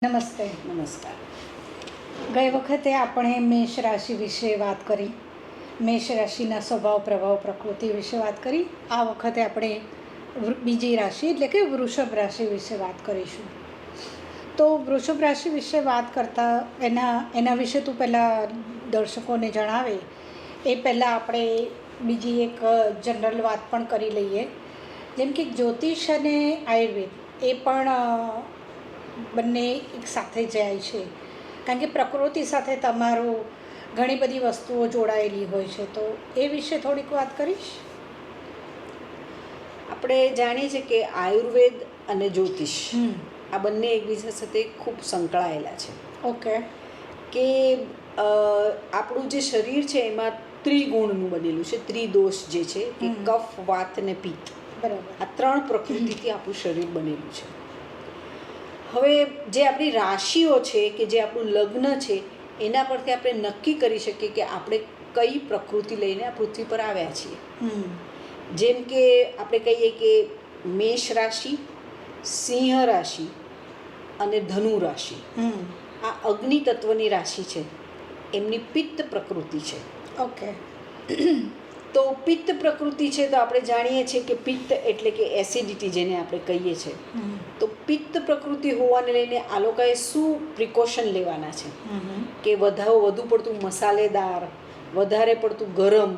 નમસ્તે. નમસ્કાર. ગઈ વખતે આપણે મેષ રાશિ વિશે વાત કરી, મેષ રાશિના સ્વભાવ પ્રભાવ પ્રકૃતિ વિશે વાત કરી. આ વખતે આપણે બીજી રાશિ એટલે કે વૃષભ રાશિ વિશે વાત કરીશું. તો વૃષભ રાશિ વિશે વાત કરતાં એના વિશે તું પહેલાં દર્શકોને જણાવે એ પહેલાં આપણે બીજી એક જનરલ વાત પણ કરી લઈએ. જેમ કે જ્યોતિષ અને આયુર્વેદ એ પણ બંને એક સાથે જાય છે, કારણ કે પ્રકૃતિ સાથે તમારું ઘણી બધી વસ્તુઓ જોડાયેલી હોય છે. તો એ વિશે થોડીક વાત કરીશ. આપણે જાણીએ છીએ કે આયુર્વેદ અને જ્યોતિષ આ બંને એકબીજા સાથે ખૂબ સંકળાયેલા છે. ઓકે. કે આપણું જે શરીર છે એમાં ત્રિગુણનું બનેલું છે, ત્રિદોષ જે છે કે કફ, વાત અને પિત્ત. બરાબર. આ ત્રણ પ્રકૃતિથી આપણું શરીર બનેલું છે. હવે જે આપણી રાશિઓ છે કે જે આપણું લગ્ન છે એના પરથી આપણે નક્કી કરી શકીએ કે આપણે કઈ પ્રકૃતિ લઈને આ પૃથ્વી પર આવ્યા છીએ. જેમ કે આપણે કહીએ કે મેષ રાશિ, સિંહ રાશિ અને ધનુ રાશિ આ અગ્નિ તત્વની રાશિ છે, એમની પિત્ત પ્રકૃતિ છે. ઓકે. તો પિત્ત પ્રકૃતિ છે તો આપણે જાણીએ છીએ કે પિત્ત એટલે કે એસિડિટી જેને આપણે કહીએ છીએ. તો પિત્ત પ્રકૃતિ હોવાને લઈને આ લોકોએ શું પ્રિકોશન લેવાના છે કે વધુ પડતું મસાલેદાર, વધારે પડતું ગરમ,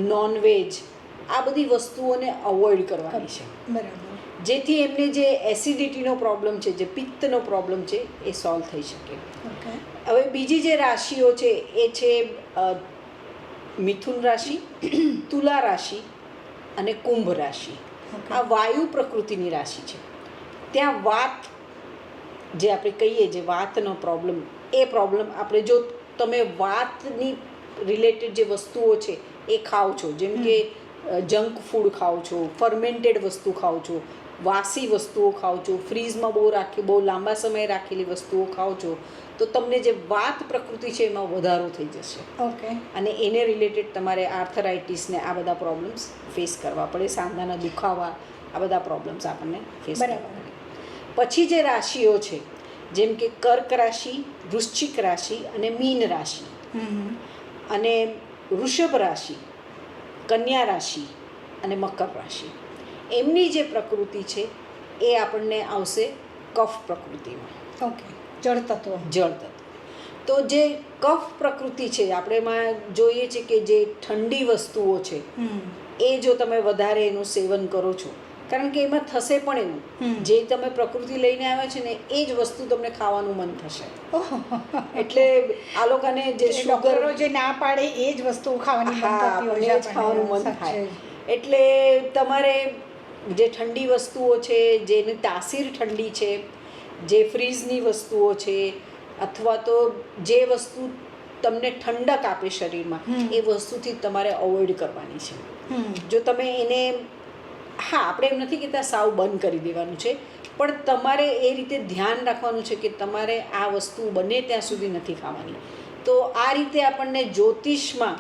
નોનવેજ આ બધી વસ્તુઓને અવોઇડ કરવાની છે. બરાબર. જેથી એમને જે એસિડિટીનો પ્રોબ્લેમ છે, જે પિત્તનો પ્રોબ્લેમ છે એ સોલ્વ થઈ શકે. ઓકે. હવે બીજી જે રાશિઓ છે એ છે મિથુન રાશિ, તુલા રાશિ અને કુંભ રાશિ. આ વાયુ પ્રકૃતિની રાશિ છે. ત્યાં વાત જે આપણે કહીએ જે વાતનો પ્રોબ્લેમ, એ પ્રોબ્લેમ આપણે જો તમે વાતની રિલેટેડ જે વસ્તુઓ છે એ ખાઓ છો, જેમ કે જંક ફૂડ ખાઓ છો, ફર્મેન્ટેડ વસ્તુ ખાઓ છો, વાસી વસ્તુઓ ખાઓ છો, ફ્રીઝમાં બહુ લાંબા સમય રાખેલી વસ્તુઓ ખાઓ છો, તો તમને જે વાત પ્રકૃતિ છે એમાં વધારો થઈ જશે. ઓકે. અને એને રિલેટેડ તમારે આર્થરાઇટિસને આ બધા પ્રોબ્લેમ્સ ફેસ કરવા પડે, સાંધાના દુખાવા આ બધા પ્રોબ્લેમ્સ આપણને ફેસ કરવા પડે. પછી જે રાશિઓ છે જેમ કે કર્ક રાશિ, વૃશ્ચિક રાશિ અને મીન રાશિ અને વૃષભ રાશિ, કન્યા રાશિ અને મકર રાશિ, એમની જે પ્રકૃતિ છે એ આપણને આવશે કફ પ્રકૃતિમાં. ઓકે. જળ તત્વ. જળ તત્વ. તો જે કફ પ્રકૃતિ છે આપણે એમાં જોઈએ છે કે જે ઠંડી વસ્તુઓ છે એ જો તમે વધારે એનું સેવન કરો છો, કારણ કે એમાં થશે પણ એવું જે તમે પ્રકૃતિ લઈને આવ્યા છે ને એ જ વસ્તુ તમને ખાવાનું મન થશે. એટલે આ લોકોને જે શુગર જે ના પાડે એ જ વસ્તુ ખાવાનું મન થાય. એટલે તમારે જે ઠંડી વસ્તુઓ છે, જેની તાસીર ઠંડી છે, જે ફ્રીઝની વસ્તુઓ છે, અથવા તો જે વસ્તુ તમને ઠંડક આપે શરીરમાં, એ વસ્તુથી તમારે અવોઇડ કરવાની છે. જો તમે એને આપણે એમ નથી કહેતા સાવ બંધ કરી દેવાનું છે, પણ તમારે એ રીતે ધ્યાન રાખવાનું છે કે તમારે આ વસ્તુ બને ત્યાં સુધી નથી ખાવાની. તો આ રીતે આપણને જ્યોતિષમાં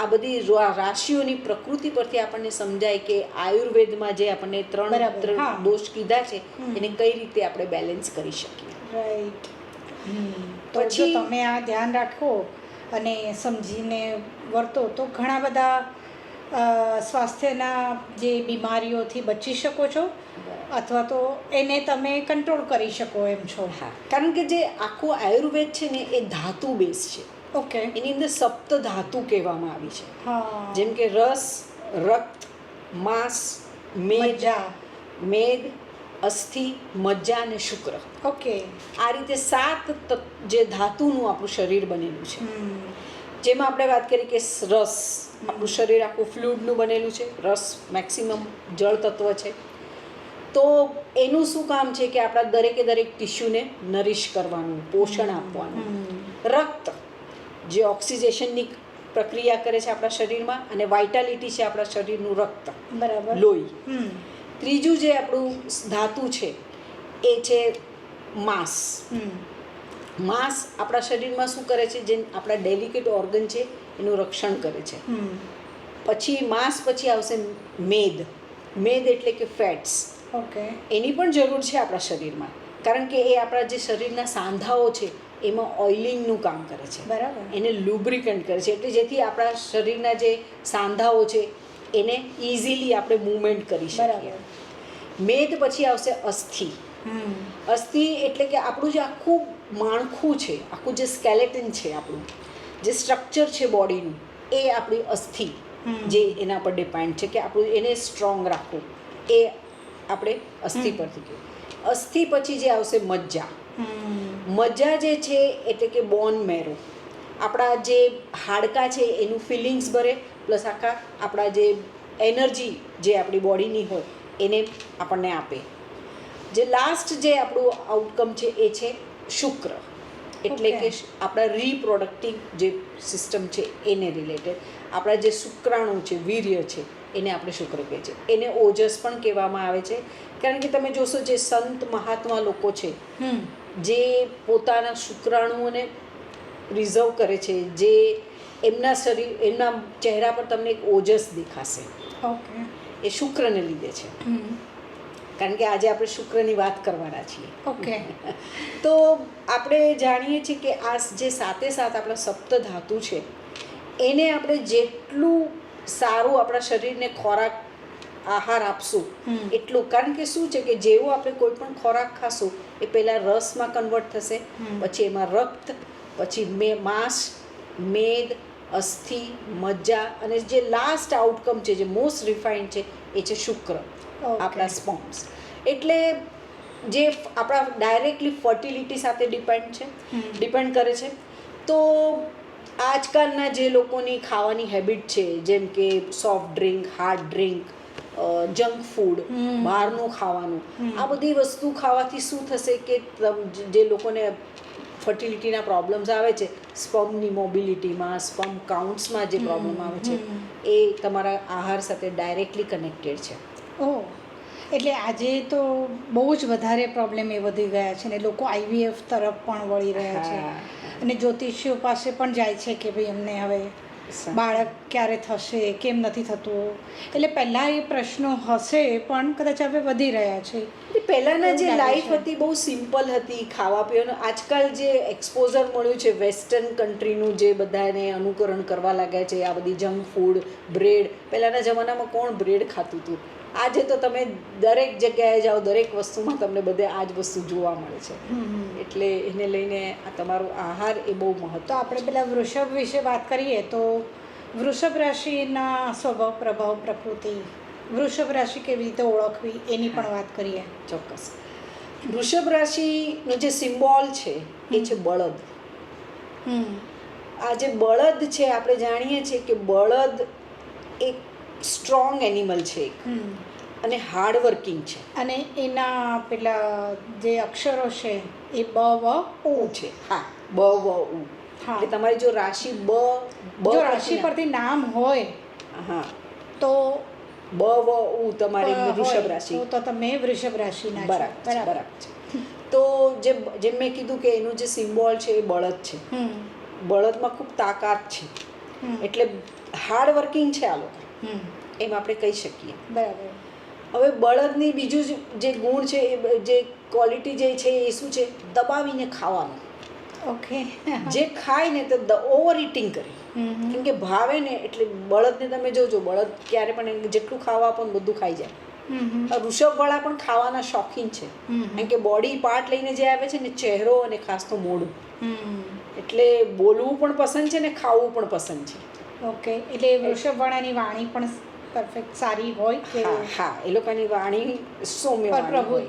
આ બધી રાશિઓની પ્રકૃતિ પરથી આપણને સમજાય કે આયુર્વેદમાં જે આપણને ત્રણ દોષ કીધા છે એને કઈ રીતે આપણે બેલેન્સ કરી શકીએ. રાઈટ. પછી તમે આ ધ્યાન રાખો અને સમજીને વર્તો તો ઘણા બધા સ્વાસ્થ્યના જે બીમારીઓથી બચી શકો છો, અથવા તો એને તમે કંટ્રોલ કરી શકો એમ છો. કારણ કે જે આખું આયુર્વેદ છે ને એ ધાતુ બેઝ છે. ઓકે. એની અંદર સપ્ત ધાતુ કહેવામાં આવી છે. જેમ કે રસ, રક્ત, માંસ, મેદ, અસ્થિ, મજ્જા અને શુક્ર. ઓકે. આ રીતે 7 જે ધાતુનું આપણું શરીર બનેલું છે. જેમાં આપણે વાત કરી કે રસ, આપણું શરીર આખું ફ્લુઇડનું બનેલું છે. રસ મેક્સિમમ જળ તત્વ છે. તો એનું શું કામ છે કે આપણા દરેકે દરેક ટિશ્યુને નરિશ કરવાનું, પોષણ આપવાનું. રક્ત જે ઓક્સિજેશનની પ્રક્રિયા કરે છે આપણા શરીરમાં, અને વાઇટાલિટી છે આપણા શરીરનું રક્ત. બરાબર. લોહી. ત્રીજું જે આપણું ધાતુ છે એ છે માંસ. માંસ આપણા શરીરમાં શું કરે છે, જે આપણા ડેલિકેટ ઓર્ગન છે એનું રક્ષણ કરે છે. પછી માંસ પછી આવશે મેદ એટલે કે ફેટ્સ. ઓકે. એની પણ જરૂર છે આપણા શરીરમાં. કારણ કે એ આપણા જે શરીરના સાંધાઓ છે એમાં ઓઇલિંગનું કામ કરે છે, બરાબર. એને લુબ્રિકન્ટ કરે છે, એટલે જેથી આપણા શરીરના જે સાંધાઓ છે એને ઇઝીલી આપણે મૂવમેન્ટ કરી શકીએ. મેદ પછી આવશે અસ્થિ. અસ્થિ એટલે કે આપણું જે આખું માળખું છે, આખું જે સ્કેલેટન છે, આપણું જે સ્ટ્રક્ચર છે બોડીનું, એ આપણી અસ્થિ જે એના પર ડિપેન્ડ છે કે આપણું એને સ્ટ્રોંગ રાખવું, એ આપણે અસ્થિ પરથી કહ્યું. અસ્થિ પછી જે આવશે મજ્જા. મજ્જા જે છે એટલે કે બોન મેરો, આપણા જે હાડકાં છે એનું ફિલિંગ્સ ભરે, પ્લસ આખા આપણા જે એનર્જી જે આપણી બોડીની હોય એને આપણને આપે. જે લાસ્ટ જે આપણું આઉટકમ છે એ છે શુક્ર, એટલે કે આપણા રિપ્રોડક્ટિવ જે સિસ્ટમ છે એને રિલેટેડ આપણા જે શુક્રાણુ છે, વીર્ય છે, એને આપણે શુક્ર કહે છે. એને ઓજસ પણ કહેવામાં આવે છે, કારણ કે તમે જોશો જે સંત મહાત્મા લોકો છે જે પોતાના શુક્રાણુઓને પ્રિઝર્વ કરે છે, જે એમના ચહેરા પર તમને એક ઓજસ દેખાશે, એ શુક્રને લીધે છે. કારણ કે આજે આપણે શુક્રની વાત કરવાના છીએ. તો આપણે જાણીએ છીએ કે આ જે સાતે સાત આપણા સપ્ત ધાતુ છે એને આપણે જેટલું સારું આપણા શરીરને ખોરાક આહાર આપશું એટલું, કારણ કે શું છે કે જેવું આપણે કોઈ પણ ખોરાક ખાશું એ પહેલાં રસમાં કન્વર્ટ થશે, પછી એમાં રક્ત, પછી માંસ, મેદ, અસ્થિ, મજ્જા, અને જે લાસ્ટ આઉટકમ છે જે મોસ્ટ રિફાઇન્ડ છે એ છે શુક્ર, આપણા સ્પોમ્સ. એટલે જે આપણા ડાયરેક્ટલી ફર્ટિલિટી સાથે ડિપેન્ડ કરે છે. તો આજકાલના જે લોકોની ખાવાની હેબિટ છે, જેમ કે soft drink, hard drink, junk food, બહારનું ખાવાનું, આ બધી વસ્તુ ખાવાથી શું થશે કે જે લોકોને ફર્ટિલિટીના પ્રોબ્લેમ્સ આવે છે, સ્પર્મની મોબિલિટીમાં, સ્પર્મ કાઉન્ટ્સમાં જે પ્રોબ્લેમ આવે છે, એ તમારા આહાર સાથે ડાયરેક્ટલી કનેક્ટેડ છે. એટલે આજે તો બહુ જ વધારે પ્રોબ્લેમ એ વધી ગયા છે ને લોકો IVF તરફ પણ વળી રહ્યા છે, અને જ્યોતિષીઓ પાસે પણ જાય છે કે ભાઈ અમને હવે બાળક ક્યારે થશે, કેમ નથી થતું. એટલે પહેલાં એ પ્રશ્નો હશે પણ કદાચ હવે વધી રહ્યા છે. પહેલાંના જે લાઈફ હતી બહુ સિમ્પલ હતી, ખાવા પીવાનું. આજકાલ જે એક્સપોઝર મળ્યું છે વેસ્ટર્ન કન્ટ્રીનું, જે બધાને અનુકરણ કરવા લાગ્યા છે, આ બધી જંક ફૂડ, બ્રેડ. પહેલાંના જમાનામાં કોણ બ્રેડ ખાતું હતું? આજે તો તમે દરેક જગ્યાએ જાઓ, દરેક વસ્તુમાં તમને બધે આ જ વસ્તુ જોવા મળે છે. એટલે એને લઈને આ તમારો આહાર એ બહુ મહત્વ. તો આપણે પેલા વૃષભ વિશે વાત કરીએ તો વૃષભ રાશિના સ્વભાવ, પ્રભાવ, પ્રકૃતિ, વૃષભ રાશિ કેવી રીતે ઓળખવી એની પણ વાત કરીએ. ચોક્કસ. વૃષભ રાશિનો જે સિમ્બોલ છે એ છે બળદ. આ જે બળદ છે, આપણે જાણીએ છીએ કે બળદ એક સ્ટ્રોંગ એનિમલ છે અને હાર્ડવર્કિંગ છે. અને એના પેલા જે અક્ષરો છે એ બ, વ, ઉ છે. હા, બ, વ, ઉ. એટલે તમારી જો રાશિ જો રાશિ પરથી નામ હોય, હા, તો બ, વ, ઉ તમારી વૃષભ રાશિ, તો તમે વૃષભ રાશિના. બરાબર છે. તો જેમ મેં કીધું કે એનું જે સિમ્બોલ છે એ બળદ છે. બળદમાં ખૂબ તાકાત છે, એટલે હાર્ડવર્કિંગ છે આ લોકો, એમ આપણે કહી શકીએ. બરાબર. હવે બળદની બીજું જે ગુણ છે, જે ક્વોલિટી જે છે એ શું છે? દબાવીને ખાવાનું. જે ખાય ને તો ઓવર ઇટિંગ કરી, કેમ કે ભાવે ને એટલે બળદને તમે જોજો, બળદ ક્યારે પણ જેટલું ખાવા આપો ને બધું ખાઈ જાય. વૃષભવાળા પણ ખાવાના શોખીન છે, કારણ કે બોડી પાર્ટ લઈને જે આવે છે ને, ચહેરો અને ખાસ તો મોઢું, એટલે બોલવું પણ પસંદ છે ને ખાવું પણ પસંદ છે. એટલે વૃષભવાળાની વાણી પણ પરફેક્ટ સારી હોય કે? હા, એ લોકોની વાણી સૌમ્ય હોય,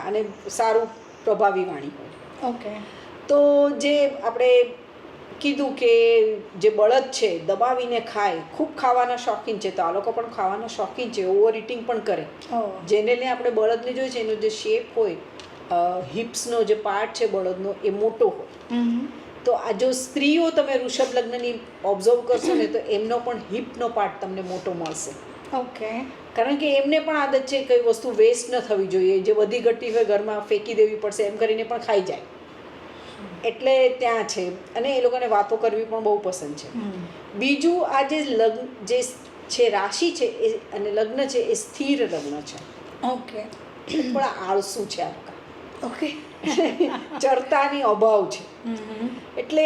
અને સારું પ્રભાવી વાણી હોય. તો જે આપણે કીધું કે જે બળદ છે દબાવીને ખાય, ખૂબ ખાવાના શોખીન છે, તો આ લોકો પણ ખાવાના શોખીન છે, ઓવર ઇટિંગ પણ કરે. જેને લઈને આપણે બળદને જોઈએ છે, એનો જે શેપ હોય, હિપ્સનો જે પાર્ટ છે બળદનો એ મોટો હોય. તો આ જો સ્ત્રીઓ તમે વૃષભ લગ્નની ઓબ્ઝર્વ કરશો ને, તો એમનો પણ હિપનો પાર્ટ તમને મોટો મળશે. કારણ કે એમને પણ આદત છે કઈ વસ્તુ વેસ્ટ ન થવી જોઈએ, જે વધી ઘટી હોય ઘરમાં ફેંકી દેવી પડશે એમ કરીને પણ ખાઈ જાય, એટલે ત્યાં છે. અને એ લોકોને વાતો કરવી પણ બહુ પસંદ છે. બીજું, આ જે છે રાશિ છે અને લગ્ન છે એ સ્થિર લગ્ન છે. થોડા આળસુ છે આ લોકો, ઓકે. ચરતાની અભાવ છે. એટલે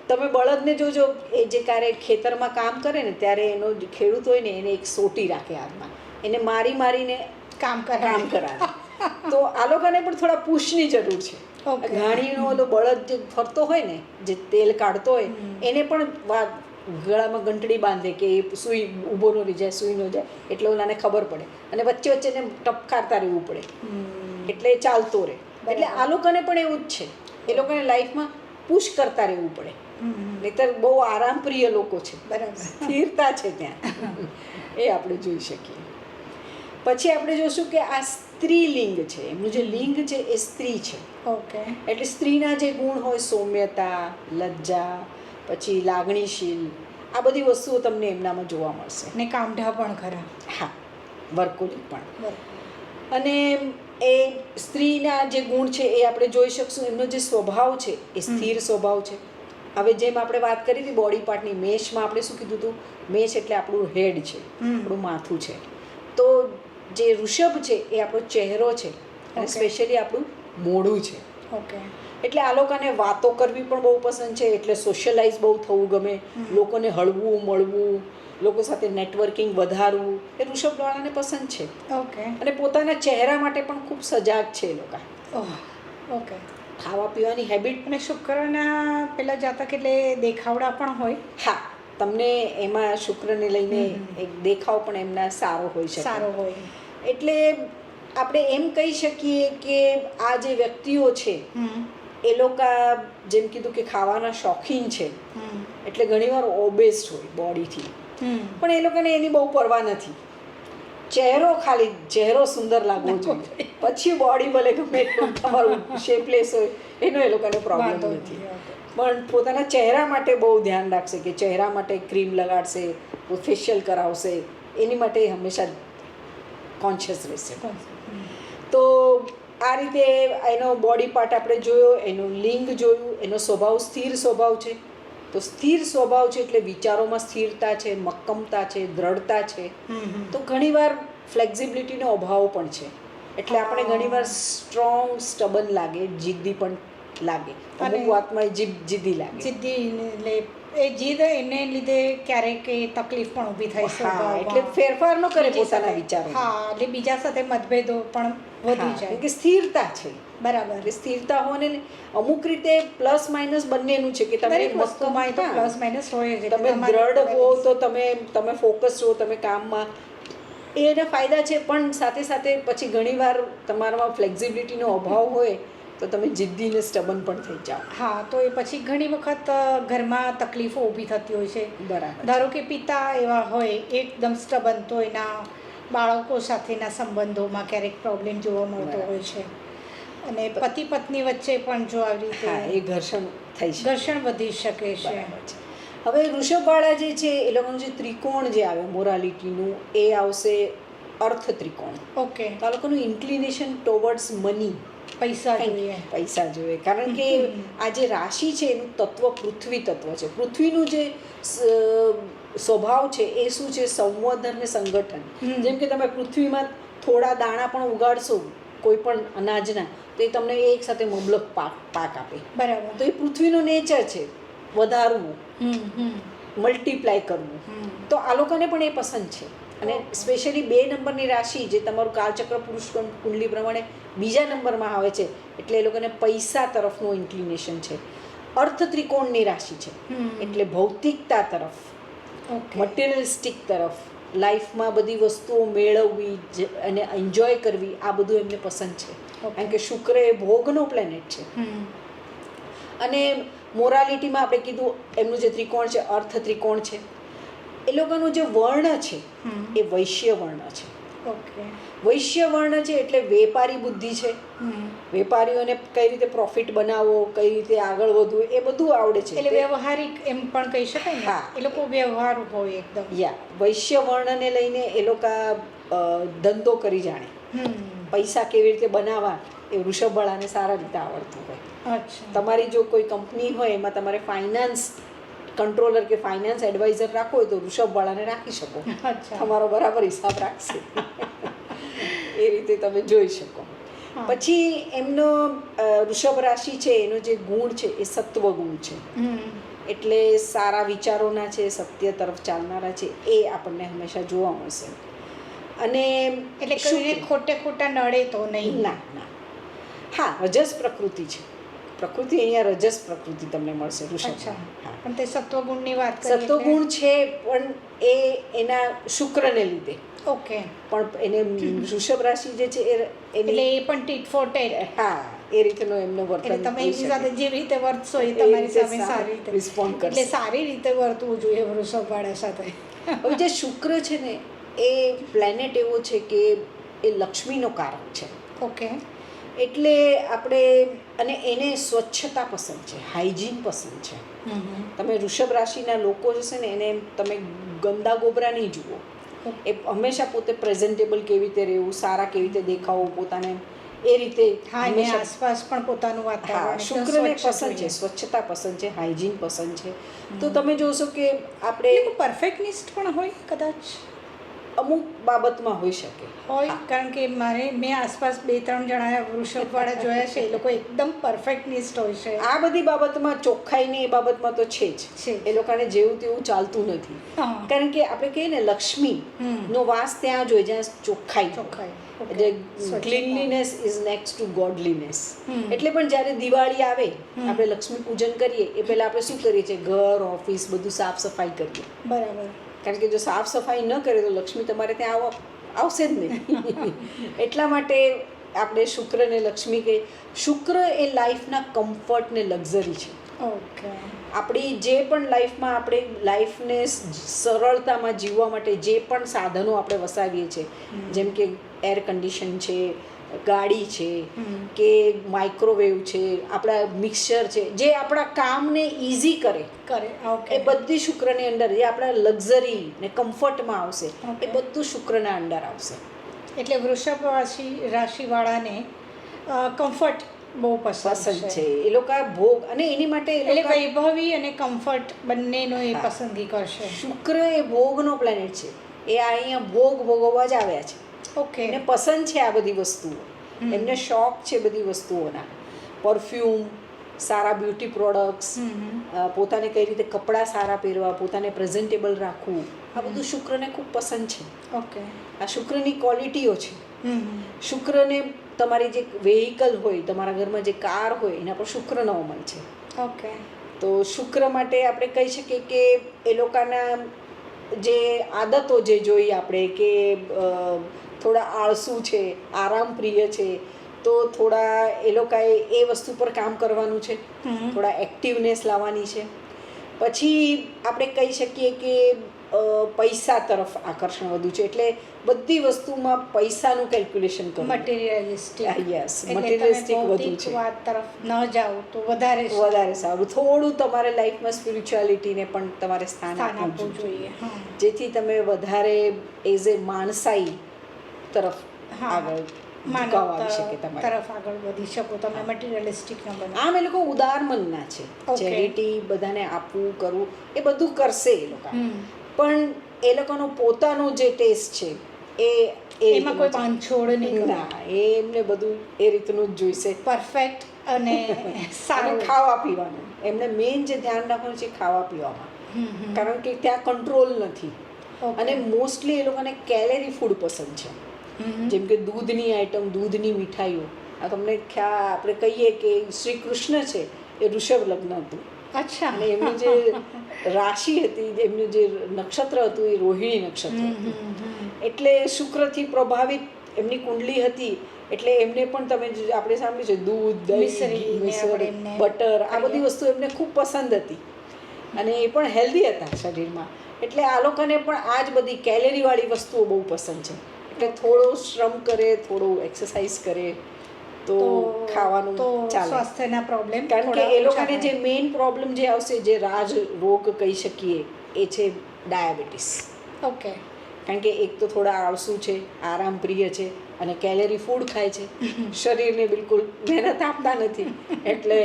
તમે બળદને જોજો, એ જે ક્યારેક ખેતરમાં કામ કરે ને ત્યારે એનો જે ખેડૂત હોય ને એને એક સોટી રાખે હાથમાં, એને મારીને કામ કરાવે. તો આ લોકોને પણ થોડા પુશની જરૂર છે. Okay. ઘાણીનો ઓલો બળદ જે ફરતો હોય ને, જે તેલ કાઢતો હોય, એને પણ ગળામાં ઘંટડી બાંધે કે એ સૂઈ ઊભો ન રહી જાય, સૂઈ ન જાય, એટલે ઓલાને ખબર પડે, અને વચ્ચે વચ્ચે એને ટપકારતા રહેવું પડે, એટલે એ ચાલતો રહે. એટલે આ લોકોને પણ એવું જ છે, એ લોકોને લાઈફમાં પુશ કરતા રહેવું પડે, નહીતર બહુ આરામપ્રિય લોકો છે. બરાબર. સ્થિરતા છે ત્યાં, એ આપણે જોઈ શકીએ. પછી આપણે જોશું કે આ સ્ત્રીલિંગ છે, એમનું જે લિંગ છે એ સ્ત્રી છે. ઓકે. એટલે સ્ત્રીના જે ગુણ હોય, સૌમ્યતા, લજ્જા, પછી લાગણીશીલ, આ બધી વસ્તુઓ તમને એમનામાં જોવા મળશે. ને કામઢા પણ ખરા. હા, વર્કોલિક પણ. બરાબર. અને એ સ્ત્રીના જે ગુણ છે એ આપણે જોઈ શકશું. એમનો જે સ્વભાવ છે એ સ્થિર સ્વભાવ છે. હવે જેમ આપણે વાત કરી હતી બોડી પાર્ટની, મેષમાં આપણે શું કીધું હતું? મેષ એટલે આપણું હેડ છે, આપણું માથું છે. તો જે વૃષભ છે એ આપણો ચહેરો છે, અને સ્પેશિયલી આપણું મોઢું છે. ઓકે. એટલે આ લોકોને વાતો કરવી પણ બહુ પસંદ છે, એટલે સોશિયલાઇઝ બહુ થવું ગમે, લોકોને હળવું મળવું, લોકો સાથે નેટવર્કિંગ વધારવું, એ વૃષભવાળાને પસંદ છે. ઓકે. અને પોતાના ચહેરા માટે પણ ખૂબ સજાગ છે એ લોકો. ઓકે. ખાવા પીવાની હેબિટ. અને શુક્રના પેલા જાતક એટલે દેખાવડા પણ હોય. હા, તમને એમાં શુક્રને લઈને એક દેખાવ પણ એમના સારો હોઈ શકે. સારો હોય. એટલે આપણે એમ કહી શકીએ કે આ જે વ્યક્તિઓ છે એ લોકો જેમ કીધું કે ખાવાના શોખીન છે, એટલે ઘણીવાર ઓબેસ્ડ હોય બોડીથી, પણ એ લોકોને એની બહુ પરવા નથી. ચહેરો સુંદર લાગવો જોઈએ, પછી બોડી ભલે ગમે એટલું તમારું શેપલેસ હોય એનો એ લોકોને પ્રોબ્લેમ નથી. પણ પોતાના ચહેરા માટે બહુ ધ્યાન રાખશે કે ચહેરા માટે ક્રીમ લગાડશે, ફેશિયલ કરાવશે, એની માટે હંમેશા કોન્શિયસ રહેશે. તો આ રીતે એનો બોડી પાર્ટ આપણે જોયો, એનું લિંગ જોયું, એનો સ્વભાવ સ્થિર સ્વભાવ છે. તો સ્થિર સ્વભાવ છે એટલે વિચારોમાં સ્થિરતા છે, મક્કમતા છે, દ્રઢતા છે. તો ઘણીવાર ફ્લેક્ઝિબિલિટીનો અભાવ પણ છે, એટલે આપણે ઘણીવાર સ્ટ્રોંગ, સ્ટબન લાગે, જિદ્દી પણ લાગે, અમુક વાતમાં જિદ્દી લાગે. જિદ્દી એ જીદ એને લીધે ક્યારેક એ તકલીફ પણ ઊભી થઈ શકે, એટલે ફેરફાર ન કરે પોતાના વિચારો. હા, એટલે બીજા સાથે મતભેદો પણ વધી જાય. કે સ્થિરતા છે. બરાબર. સ્થિરતા હોને અમુક રીતે પ્લસ માઇનસ બંનેનું છે કે તમે વસ્તુમાં તો પ્લસ માઇનસ હોય જ. તમે દ્રઢ હો તો તમે ફોકસ છો તમે કામમાં, એના ફાયદા છે. પણ સાથે સાથે પછી ઘણીવાર તમારામાં ફ્લેક્ઝિબિલિટીનો અભાવ હોય તો તમે જિદ્દી ને સ્ટબન પણ થઈ જાઓ. હા, તો એ પછી ઘણી વખત ઘરમાં તકલીફો ઊભી થતી હોય છે. બરાબર. ધારો કે પિતા એવા હોય એકદમ સ્ટબન, તો એના બાળકો સાથેના સંબંધોમાં ક્યારેક પ્રોબ્લેમ જોવા મળતો હોય છે. અને પતિ પત્ની વચ્ચે પણ જો આવી રીતે એ ઘર્ષણ થઈ શકે, ઘર્ષણ વધી શકે છે. હવે વૃષભવાળા જે છે એ લોકોનું જે ત્રિકોણ જે આવે મોરાલિટીનું, એ આવશે અર્થ ત્રિકોણ. ઓકે. તો આ લોકોનું ઇન્ક્લિનેશન ટુવર્ડ્સ મની, પૈસા જોઈએ. કારણ કે આ જે રાશિ છે એનું તત્વ પૃથ્વી તત્વ છે. પૃથ્વીનું જે સ્વભાવ છે એ શું છે? સંવર્ધન ને સંગઠન. જેમ કે તમે પૃથ્વીમાં થોડા દાણા પણ ઉગાડશો કોઈ પણ અનાજના, તો એ તમને એક સાથે મબલક પાક આપે. બરાબર. તો એ પૃથ્વીનો નેચર છે, વધારવું, મલ્ટીપ્લાય કરવું. તો આ લોકોને પણ એ પસંદ છે. અને સ્પેશિયલી 2 નંબરની રાશિ જે તમારું કાળચક્ર પુરુષ કુંડલી પ્રમાણે બીજા નંબરમાં આવે છે, એટલે એ લોકોને પૈસા તરફનું ઇન્ક્લિનેશન છે. અર્થ ત્રિકોણની રાશિ છે, એટલે ભૌતિકતા તરફ, મટીરિયલિસ્ટિક તરફ, લાઈફમાં બધી વસ્તુઓ મેળવવી અને એન્જોય કરવી, આ બધું એમને પસંદ છે. કારણ કે શુક્ર એ ભોગનો પ્લેનેટ છે. અને મોરાલિટીમાં આપણે કીધું એમનું જે ત્રિકોણ છે અર્થ ત્રિકોણ છે. એ લોકોનું જે વર્ણ છે એ વૈશ્ય વર્ણ છે. વૈશ્ય વર્ણ છે એટલે વેપારી બુદ્ધિ છે. વેપારીઓને કઈ રીતે પ્રોફિટ બનાવવો, કઈ રીતે આગળ વધવું, એ બધું આવડે છે. એટલે વ્યવહારિક એમ પણ કહી શકાય ને. હા, એ લોકો વ્યવહાર હોય એકદમ. વૈશ્ય વર્ણને લઈને એ લોકો ધંધો કરી જાણે. પૈસા કેવી રીતે બનાવવા એ વૃષભવાળાને સારા રીતે આવડતું હોય. તમારી જો કોઈ કંપની હોય એમાં તમારે ફાઇનાન્સ કંટ્રોલર કે ફાઇનાન્સ એડવાઇઝર રાખવો હોય તો વૃષભવાળાને રાખી શકો. તમારો બરાબર હિસાબ રાખશે. એ રીતે તમે જોઈ શકો. હા. પછી એમનો વૃષભ રાશિ છે, એનો જે ગુણ છે એ સત્વ ગુણ છે. એટલે સારા વિચારોના છે, સત્ય તરફ ચાલનારા છે, એ આપણને હંમેશા જોવા મળશે. અને એટલે કોઈને ખોટા નડે તો નહીં. ના ના, હા, રજસ પ્રકૃતિ છે. પ્રકૃતિ અહીંયા રજસ પ્રકૃતિ તમને મળશે વૃષભ. હા, પણ તે સત્વગુણની વાત કરી. સત્વગુણ છે પણ એ એના શુક્રને લીધે. ઓકે. પણ એને વૃષભ રાશિ જે છે એટલે એ પણ ટીટ ફોર ટેટ. હા, એ રીતેનો એમનો વર્તન. એટલે તમે એની સાથે જેવી રીતે વર્તશો એ તમારી સામે સારી રીતે રિસ્પોન્ડ કરશે. એટલે સારી રીતે વર્તવું જોઈએ વૃષભવાળા સાથે. હવે જે શુક્ર છે ને એ પ્લેનેટ એવો છે કે એ લક્ષ્મીનો કારક છે. ઓકે. એટલે આપણે, અને એને સ્વચ્છતા પસંદ છે, હાઇજીન પસંદ છે. તમે વૃષભ રાશિના લોકો જશે ને એને તમે ગંદા ગોબરા નહીં જુઓ. એ હંમેશા પોતે પ્રેઝન્ટેબલ કેવી રીતે રહેવું, સારા કેવી રીતે દેખાવું, પોતાને એ રીતે હંમેશા આસપાસ પણ પોતાનું વાતાવરણ. શુક્રને પસંદ છે, સ્વચ્છતા પસંદ છે, હાઇજીન પસંદ છે. તો તમે જોશો કે આપણે પરફેક્ટનિસ્ટ પણ હોય કદાચ, અમુક બાબતમાં હોઈ શકે હોય. કારણ કે મેં આસપાસ 2-3 જણા વૃષભવાળા જોયા છે, એ લોકો એકદમ પરફેક્ટનિસ્ટ હોય છે આ બધી બાબતમાં. ચોખ્ખાઈની એ બાબતમાં તો છે જ. એ લોકોને જેવું તેવું ચાલતું નથી. કારણ કે આપણે કહીએ ને લક્ષ્મી નો વાસ ત્યાં જ હોય જ્યાં ચોખ્ખાઈ. એટલે cleanliness is next to godliness. એટલે પણ જ્યારે દિવાળી આવે, આપણે લક્ષ્મી પૂજન કરીએ એ પહેલાં આપણે શું કરીએ છીએ, ઘર, ઓફિસ બધું સાફ સફાઈ કરીએ. બરાબર. કારણ કે જો સાફ સફાઈ ન કરે તો લક્ષ્મી તમારે ત્યાં આવશે જ નહીં. એટલા માટે આપણે શુક્રને લક્ષ્મી કહીએ. શુક્ર એ લાઈફના કમ્ફર્ટ ને લક્ઝરી છે. ઓકે. આપણી જે પણ લાઈફમાં આપણે લાઈફને સરળતામાં જીવવા માટે જે પણ સાધનો આપણે વસાવીએ છીએ, જેમ કે એર કન્ડિશન છે, ગાડી છે, કે માઇક્રોવેવ છે, આપણા મિક્સર છે, જે આપણા કામને ઇઝી કરે એ બધી શુક્રની અંડર, જે આપણા લક્ઝરી ને કમ્ફર્ટમાં આવશે એ બધું શુક્રના અંડર આવશે. એટલે વૃષભ રાશિવાળાને કમ્ફર્ટ બહુ પસંદ છે. એ લોકો ભોગ, અને એની માટે એટલે વૈભવી અને કમ્ફર્ટ બંનેનો એ પસંદગી કરશે. શુક્ર એ ભોગનો પ્લેનેટ છે. એ અહીંયા ભોગ ભોગવવા જ આવ્યા છે. ઓકે. એને પસંદ છે આ બધી વસ્તુઓ, એમને શોખ છે બધી વસ્તુઓના. પરફ્યુમ, સારા બ્યુટી પ્રોડક્ટ્સ, પોતાને કઈ રીતે કપડાં સારા પહેરવા, પોતાને પ્રેઝન્ટેબલ રાખવું, આ બધું શુક્રને ખૂબ પસંદ છે. ઓકે. આ શુક્રની ક્વોલિટીઓ છે. શુક્રને તમારી જે વેહિકલ હોય, તમારા ઘરમાં જે કાર હોય, એના પર શુક્રનો અમલ છે. ઓકે. તો શુક્ર માટે આપણે કહી શકીએ કે એ લોકોના જે આદતો જે જોઈએ આપણે કે થોડા આળસુ છે, આરામ પ્રિય છે, તો થોડા એ લોકોએ એ વસ્તુ પર કામ કરવાનું છે, થોડા એક્ટિવનેસ લાવવાની છે. પછી આપણે કહી શકીએ કે પૈસા તરફ આકર્ષણ વધુ છે. એટલે બધી વસ્તુમાં પૈસાનું કેલ્ક્યુલેશન કરવું, મટીરિયલિસ્ટિક. યસ, મટીરિયલિસ્ટિક વધુ છે. વાત તરફ ન જાઓ તો વધારે સારું. થોડું તમારે લાઈફમાં સ્પિરિચ્યુઆલિટીને પણ તમારે સ્થાન આપવું જોઈએ, જેથી તમે વધારે એઝ એ માણસાઈ તરફ આગળ તરફ આગળ વધી શકો, તમે મટીરિયલિસ્ટિક ન બનો. આમ એ લોકો ઉદાર મનના છે. ચેરિટી, બધાને આપવું કરવું એ બધું કરશે એ લોકો, પણ એ લોકોનો પોતાનો જે ટેસ્ટ છે એમાં કોઈ બાંધછોડ નહીં. ના, એમને બધું એ રીતનું જ જોઈશે, પરફેક્ટ અને સારું. ખાવા પીવાનું એમને મેઇન જે ધ્યાન રાખવાનું છે ખાવા પીવામાં, કારણ કે ત્યાં કંટ્રોલ નથી. અને મોસ્ટલી એ લોકોને કેલેરી ફૂડ પસંદ છે. જેમ કે દૂધની આઈટમ, દૂધની મીઠાઈઓ. આ તમને આપણે કહીએ કે શ્રી કૃષ્ણ છે એ વૃષભ લગ્ન હતું. અચ્છા. અને એમની જે રાશિ હતી, એમનું જે નક્ષત્ર હતું એ રોહિણી નક્ષત્ર હતું. એટલે શુક્રથી પ્રભાવિત એમની કુંડલી હતી. એટલે એમને પણ તમે આપણે સાંભળ્યું છે દૂધ, દહીં, મિશ્રી, બટર, આ બધી વસ્તુ એમને ખૂબ પસંદ હતી અને એ પણ હેલ્ધી હતા શરીરમાં. એટલે આ લોકોને પણ આ જ બધી કેલેરીવાળી વસ્તુઓ બહુ પસંદ છે. એટલે થોડો શ્રમ કરે, થોડું એક્સરસાઇઝ કરે તો ખાવાનું ચાલે. સ્વાસ્થ્યના પ્રોબ્લેમ, કારણ કે એ લોકોને જે મેઇન પ્રોબ્લેમ જે આવશે, જે રાજ રોગ કહી શકીએ, એ છે ડાયાબિટીસ. ઓકે. કારણ કે એક તો થોડા આળસુ છે, આરામ પ્રિય છે અને કેલેરી ફૂડ ખાય છે, શરીરને બિલકુલ મહેનત આપતા નથી, એટલે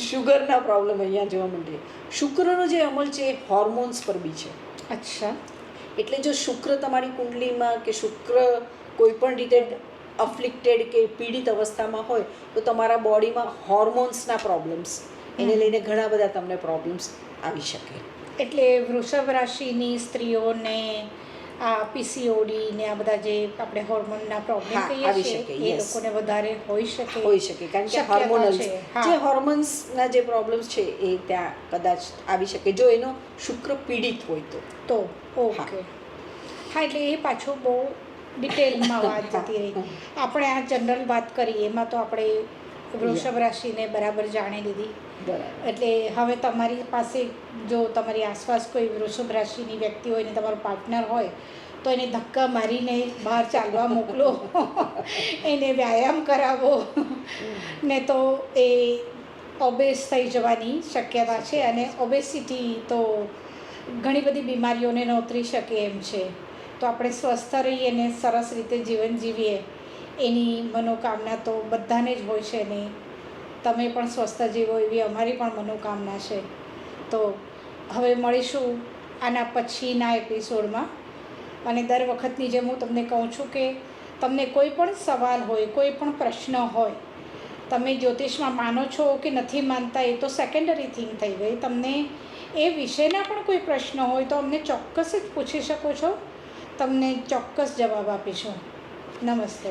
શુગરના પ્રોબ્લેમ અહીંયા જોવા મળે. શુક્રનો જે અમલ છે એ હોર્મોન્સ પર બી છે. અચ્છા. એટલે જો શુક્ર તમારી કુંડલીમાં કે શુક્ર કોઈ પણ રીતે અફ્લિક્ટેડ કે પીડિત અવસ્થામાં હોય તો તમારા બોડીમાં હોર્મોન્સના પ્રોબ્લેમ્સ એને લઈને ઘણા બધા તમને પ્રોબ્લેમ્સ આવી શકે. એટલે વૃષભ રાશિની સ્ત્રીઓને આ પીસીઓડી ને આ બધા જે આપણે હોર્મોનના પ્રોબ્લેમ હા, કહીએ આવી છીએ શકે, એ yes. લોકોને વધારે હોઈ શકે. કારણ કે શક્યતા હોર્મોનલ છે, હા. જે હોર્મોન્સના જે પ્રોબ્લેમ્સ છે એ ત્યાં કદાચ આવી શકે જો એનો શુક્ર પીડિત હોય તો. ઓકે. હા, એટલે એ પાછું બહુ ડિટેલમાં વાત જતી રહી. આપણે આ જનરલ વાત કરી એમાં તો આપણે વૃષભ રાશિને બરાબર જાણી લીધી. બરાબર. એટલે હવે તમારી પાસે જો તમારી આસપાસ કોઈ વૃષભ રાશિની વ્યક્તિ હોય ને તમારો પાર્ટનર હોય તો એને ધક્કા મારીને બહાર ચાલવા મોકલો, એને વ્યાયામ કરાવો, ને તો એ ઓબેસ થઈ જવાની શક્યતા છે. અને ઓબેસિટી તો ઘણી બધી બીમારીઓને નોતરી શકે એમ છે. તો આપણે સ્વસ્થ રહીએ ને સરસ રીતે જીવન જીવીએ એની મનોકામના તો બધાને જ હોય છે ને તમે પણ સ્વસ્થ જીવો એવી અમારી પણ મનોકામના છે. તો હવે મળીશું આના પછીના એપિસોડમાં. અને દર વખતની જેમ હું તમને કહું છું કે તમને કોઈ પણ સવાલ હોય, કોઈ પણ પ્રશ્ન હોય, તમે જ્યોતિષમાં માનો છો કે નથી માનતા એ તો સેકન્ડરી થિંગ થઈ ગઈ. તમને એ વિષયના પણ કોઈ પ્રશ્ન હોય તો અમને ચોક્કસ જ પૂછી શકો છો. તમને ચોક્કસ જવાબ આપીશું. નમસ્તે.